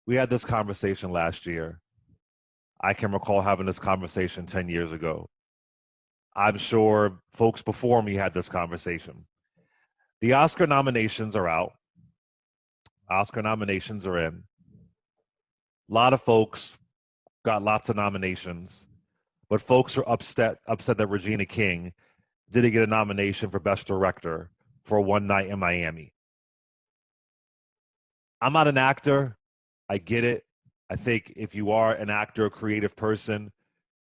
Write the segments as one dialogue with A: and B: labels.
A: We had this conversation last year. I can recall having this conversation 10 years ago. I'm sure folks before me had this conversation. The Oscar nominations are out. Oscar nominations are in. A lot of folks got lots of nominations, but folks are upset that Regina King didn't get a nomination for Best Director for One Night in Miami. I'm not an actor. I get it. I think if you are an actor, a creative person,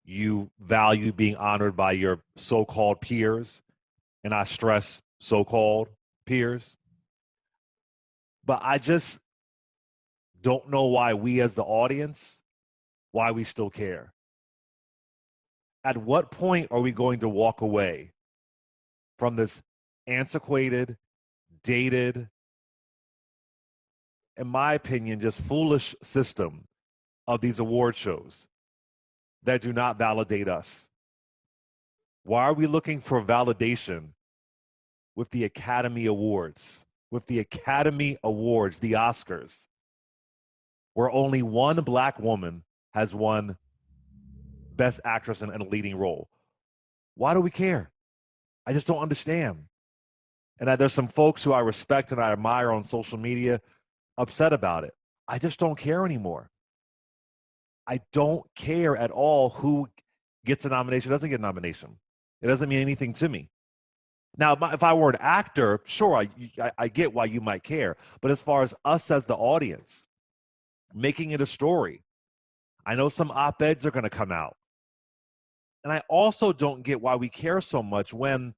A: you value being honored by your so-called peers, and I stress so-called peers. But I just don't know why we as the audience, why we still care. At what point are we going to walk away from this antiquated, dated, in my opinion, just foolish system of these award shows that do not validate us? Why are we looking for validation with the Academy Awards, with the Academy Awards, the Oscars, where only one Black woman has won Best Actress in a leading role? Why do we care? I just don't understand. And there's some folks who I respect and I admire on social media upset about it. I just don't care anymore. I don't care at all who gets a nomination, doesn't get a nomination. It doesn't mean anything to me. Now, if I were an actor, sure, I get why you might care. But as far as us as the audience, making it a story, I know some op-eds are going to come out. And I also don't get why we care so much when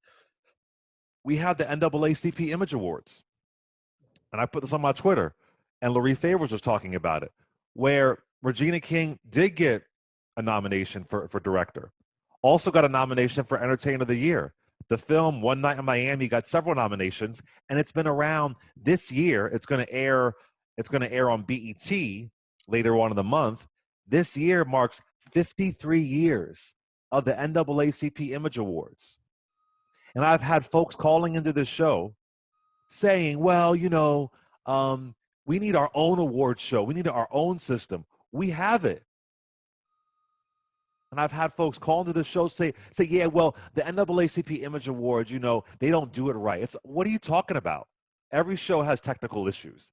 A: we have the NAACP Image Awards. And I put this on my Twitter, and Larry Favors was talking about it, where Regina King did get a nomination for director. Also got a nomination for Entertainer of the Year. The film One Night in Miami got several nominations, and it's been around this year. It's going to air on BET later on in the month. This year marks 53 years of the NAACP Image Awards. And I've had folks calling into this show saying, well, we need our own award show. We need our own system. We have it. And I've had folks call into the show say, yeah, well, the NAACP Image Awards, they don't do it right. What are you talking about? Every show has technical issues.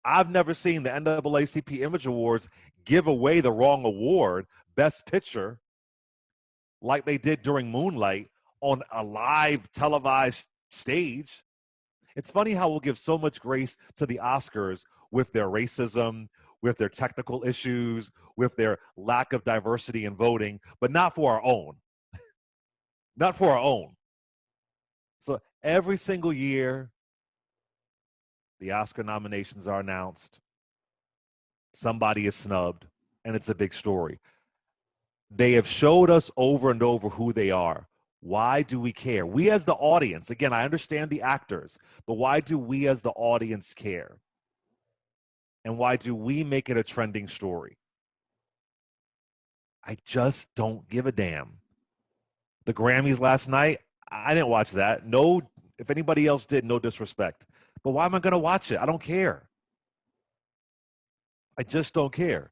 A: I've never seen the NAACP Image Awards give away the wrong award, Best Picture, like they did during Moonlight on a live televised stage. It's funny how we'll give so much grace to the Oscars with their racism, with their technical issues, with their lack of diversity in voting, but not for our own. Not for our own. So every single year, the Oscar nominations are announced. Somebody is snubbed, and it's a big story. They have showed us over and over who they are. Why do we care? We as the audience, again, I understand the actors, but why do we as the audience care? And why do we make it a trending story? I just don't give a damn. The Grammys last night, I didn't watch that. No, if anybody else did, no disrespect. But why am I going to watch it? I don't care. I just don't care.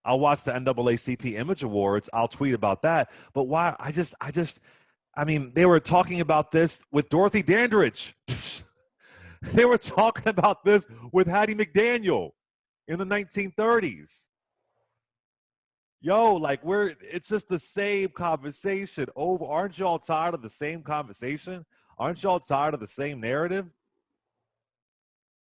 A: I'll watch the NAACP Image Awards. I'll tweet about that. But why? I mean, they were talking about this with Dorothy Dandridge. They were talking about this with Hattie McDaniel in the 1930s. Yo, it's just the same conversation over. Aren't y'all tired of the same conversation? Aren't y'all tired of the same narrative?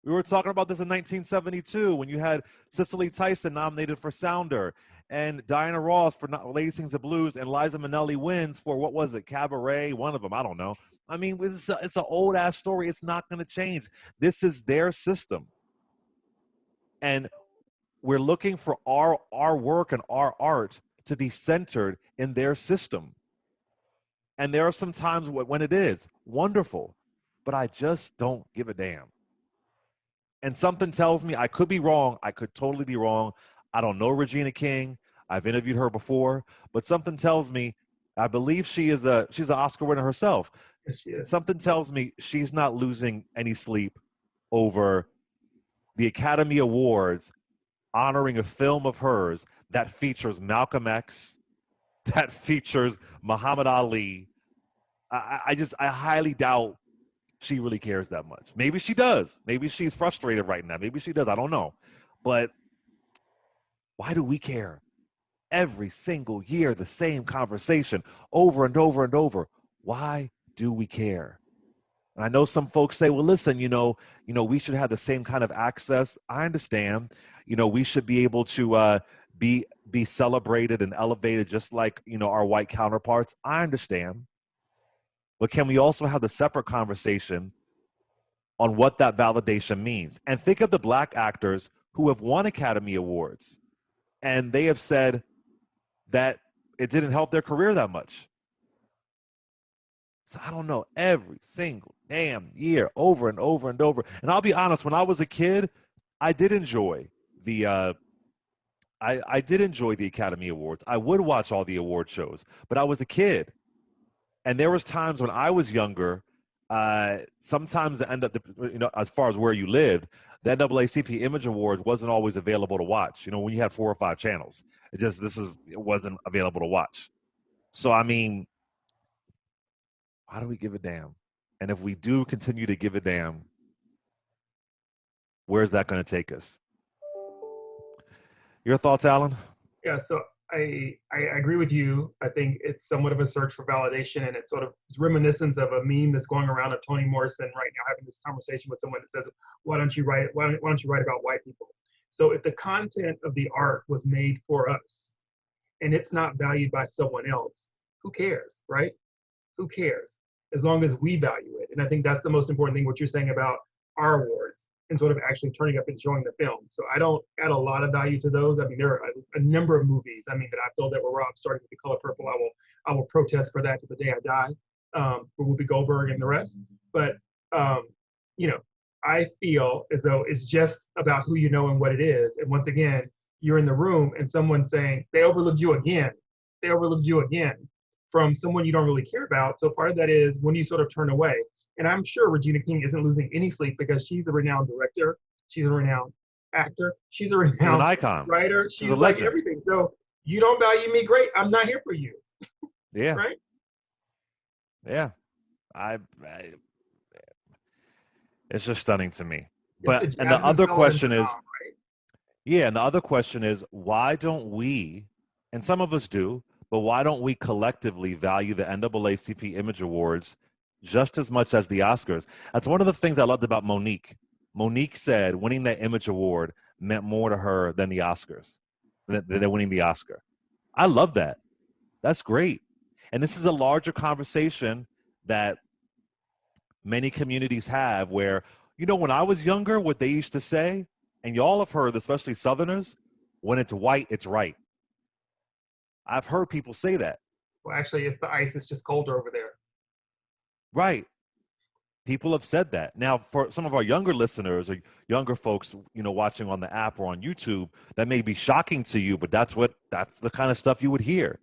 A: We were talking about this in 1972 when you had Cicely Tyson nominated for Sounder and Diana Ross for Lady Sings the Blues, and Liza Minnelli wins for, what was it, Cabaret? One of them, I don't know. I mean, it's an old-ass story. It's not going to change. This is their system. And we're looking for our work and our art to be centered in their system. And there are some times when it is wonderful, but I just don't give a damn. And something tells me, I could be wrong. I could totally be wrong. I don't know Regina King. I've interviewed her before, but something tells me, I believe she's an Oscar winner herself.
B: Yes, she is.
A: Something tells me she's not losing any sleep over the Academy Awards honoring a film of hers that features Malcolm X, that features Muhammad Ali. I highly doubt she really cares that much. Maybe she does. Maybe she's frustrated right now. Maybe she does. I don't know. But why do we care? Every single year, the same conversation over and over and over. Why do we care? And I know some folks say, well, listen, we should have the same kind of access. I understand. We should be able to be celebrated and elevated just like, our white counterparts. I understand. But can we also have the separate conversation on what that validation means? And think of the Black actors who have won Academy Awards, and they have said that it didn't help their career that much. So I don't know, every single damn year, over and over and over. And I'll be honest, when I was a kid, I did enjoy the I did enjoy the Academy Awards. I would watch all the award shows, but I was a kid. And there was times when I was younger, sometimes the end up, as far as where you lived, the NAACP Image Awards wasn't always available to watch. When you had 4 or 5 channels, it wasn't available to watch. So, I mean, why do we give a damn? And if we do continue to give a damn, where's that going to take us? Your thoughts, Alan?
B: Yeah, so I agree with you. I think it's somewhat of a search for validation, and it's reminiscence of a meme that's going around of Toni Morrison right now having this conversation with someone that says, why don't you write about white people? So if the content of the art was made for us and it's not valued by someone else, who cares, right? Who cares? As long as we value it. And I think that's the most important thing, what you're saying about our awards and sort of actually turning up and showing the film. So I don't add a lot of value to those. I mean, there are a number of movies, that I feel that were robbed, starting with The Color Purple. I will protest for that to the day I die, for Whoopi Goldberg and the rest. But, I feel as though it's just about who you know and what it is. And once again, you're in the room and someone's saying, they overlooked you again. They overlooked you again from someone you don't really care about. So part of that is when you sort of turn away. And I'm sure Regina King isn't losing any sleep because she's a renowned director. She's a renowned actor. She's a renowned
A: icon.
B: writer.
A: She's a legend.
B: Like everything. So you don't value me, great. I'm not here for you.
A: Yeah.
B: Right?
A: Yeah. It's just stunning to me. And the other question is,
B: right?
A: Yeah, and the other question is, why don't we, and some of us do, but why don't we collectively value the NAACP Image Awards just as much as the Oscars? That's one of the things I loved about Monique. Monique said winning that Image Award meant more to her than the Oscars, than winning the Oscar. I love that. That's great. And this is a larger conversation that many communities have where, when I was younger, what they used to say, and y'all have heard, especially Southerners, when it's white, it's right. I've heard people say that.
B: Well, actually, it's the ice. It's just colder over there.
A: Right. People have said that. Now, for some of our younger listeners or younger folks, watching on the app or on YouTube, that may be shocking to you, but that's the kind of stuff you would hear.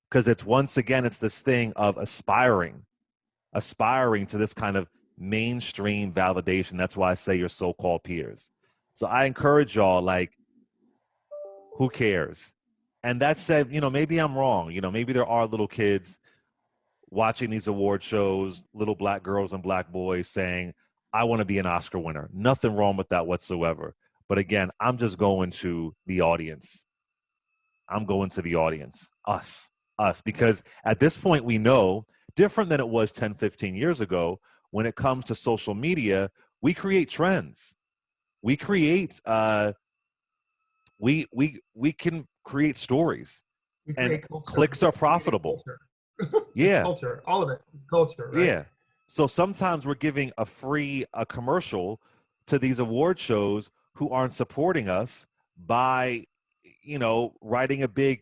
A: Because it's this thing of aspiring to this kind of mainstream validation. That's why I say your so-called peers. So I encourage y'all, who cares? And that said, maybe I'm wrong. Maybe there are little kids watching these award shows, little Black girls and Black boys saying, I want to be an Oscar winner. Nothing wrong with that whatsoever. But again, I'm just going to the audience. I'm going to the audience, us, because at this point we know, different than it was 10, 15 years ago, when it comes to social media, we create trends. We create, we can create stories, and clicks are profitable. Yeah.
B: Culture, all of it. Culture, right?
A: Yeah. So sometimes we're giving a commercial to these award shows who aren't supporting us by, writing a big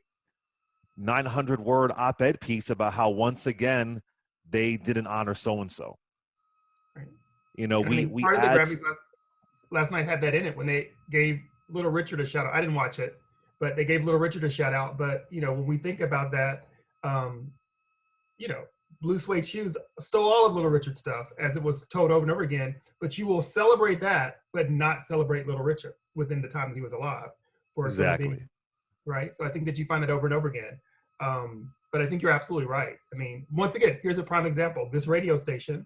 A: 900-word op-ed piece about how once again they didn't honor so-and-so.
B: Right.
A: We
B: part
A: add...
B: of the Grammys last night had that in it when they gave Little Richard a shout out. I didn't watch it, but they gave Little Richard a shout out. But, when we think about that, Blue Suede Shoes stole all of Little Richard's stuff, as it was told over and over again, but you will celebrate that, but not celebrate Little Richard. within the time that he was alive for sort of
A: Exactly.
B: being right. So I think that you find that over and over again. But I think you're absolutely right. I mean, once again, here's a prime example. This radio station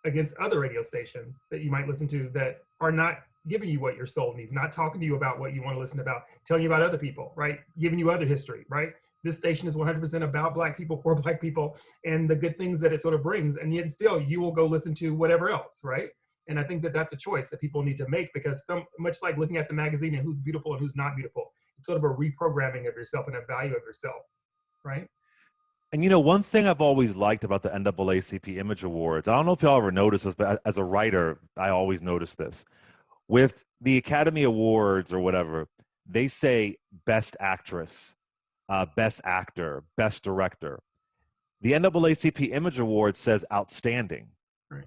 B: against other radio stations that you might listen to that are not giving you what your soul needs, not talking to you about what you want to listen about, telling you about other people, right? Giving you other history, right? This station is 100% about Black people, for Black people, and the good things that it sort of brings. And yet still you will go listen to whatever else, right? And I think that that's a choice that people need to make, because much like looking at the magazine and who's beautiful and who's not beautiful, it's sort of a reprogramming of yourself and a value of yourself, right?
A: And you know, one thing I've always liked about the NAACP Image Awards, I don't know if y'all ever noticed this, but as a writer, I always notice this. With the Academy Awards or whatever, they say best actress, best actor, best director. The NAACP Image Award says outstanding,
B: Right.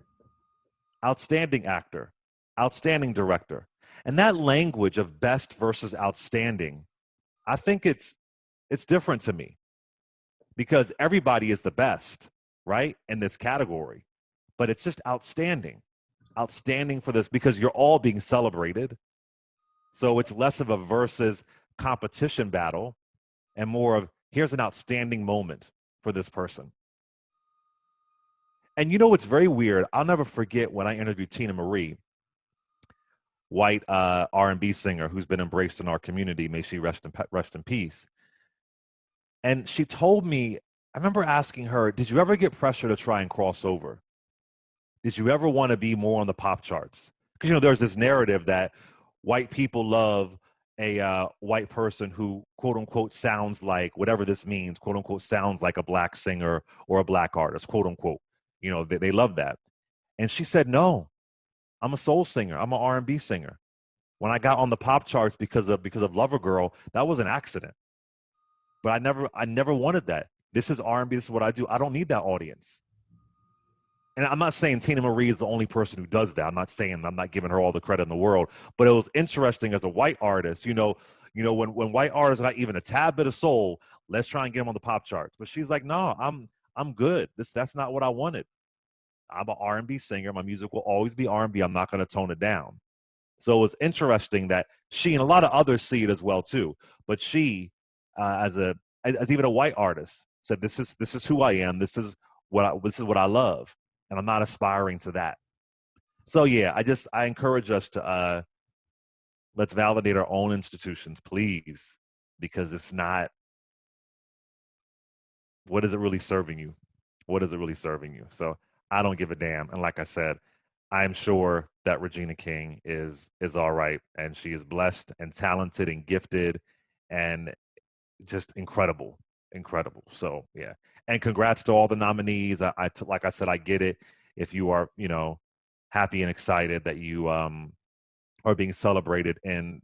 A: outstanding actor, outstanding director. And that language of best versus outstanding, I think it's different to me, because everybody is the best, right, in this category. But it's just outstanding. Outstanding for this, because you're all being celebrated. So it's less of a versus competition battle and more of, here's an outstanding moment for this person. And you know what's very weird? I'll never forget when I interviewed Tina Marie, white R&B singer who's been embraced in our community. May she rest in peace. And she told me, I remember asking her, did you ever get pressure to try and cross over? Did you ever want to be more on the pop charts? Because, you know, there's this narrative that white people love a white person who, quote unquote, sounds like, whatever this means, quote unquote, sounds like a Black singer or a Black artist, quote unquote. You know, they love that. And she said, no, I'm a soul singer. I'm an R&B singer. When I got on the pop charts because of Lover Girl, that was an accident. But I never wanted that. This is R&B. This is what I do. I don't need that audience. And I'm not saying Tina Marie is the only person who does that. I'm not giving her all the credit in the world. But it was interesting as a white artist, when white artists got even a tad bit of soul, let's try and get them on the pop charts. But she's like, no, I'm good. That's not what I wanted. I'm an R&B singer. My music will always be R&B. I'm not going to tone it down. So it was interesting that she, and a lot of others see it as well too. But she, as even a white artist, said, this is who I am. This is what I love. And I'm not aspiring to that. So yeah, I encourage us to let's validate our own institutions, please, because it's not, what is it really serving you? What is it really serving you? So I don't give a damn. And like I said, I'm sure that Regina King is all right, and she is blessed and talented and gifted and just incredible. So yeah, and congrats to all the nominees. Like I said, I get it. If you are, happy and excited that you are being celebrated in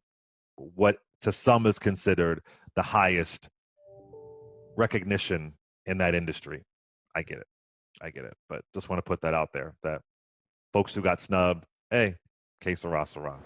A: what to some is considered the highest recognition in that industry, I get it. But just want to put that out there, that folks who got snubbed, hey, que sera, sera.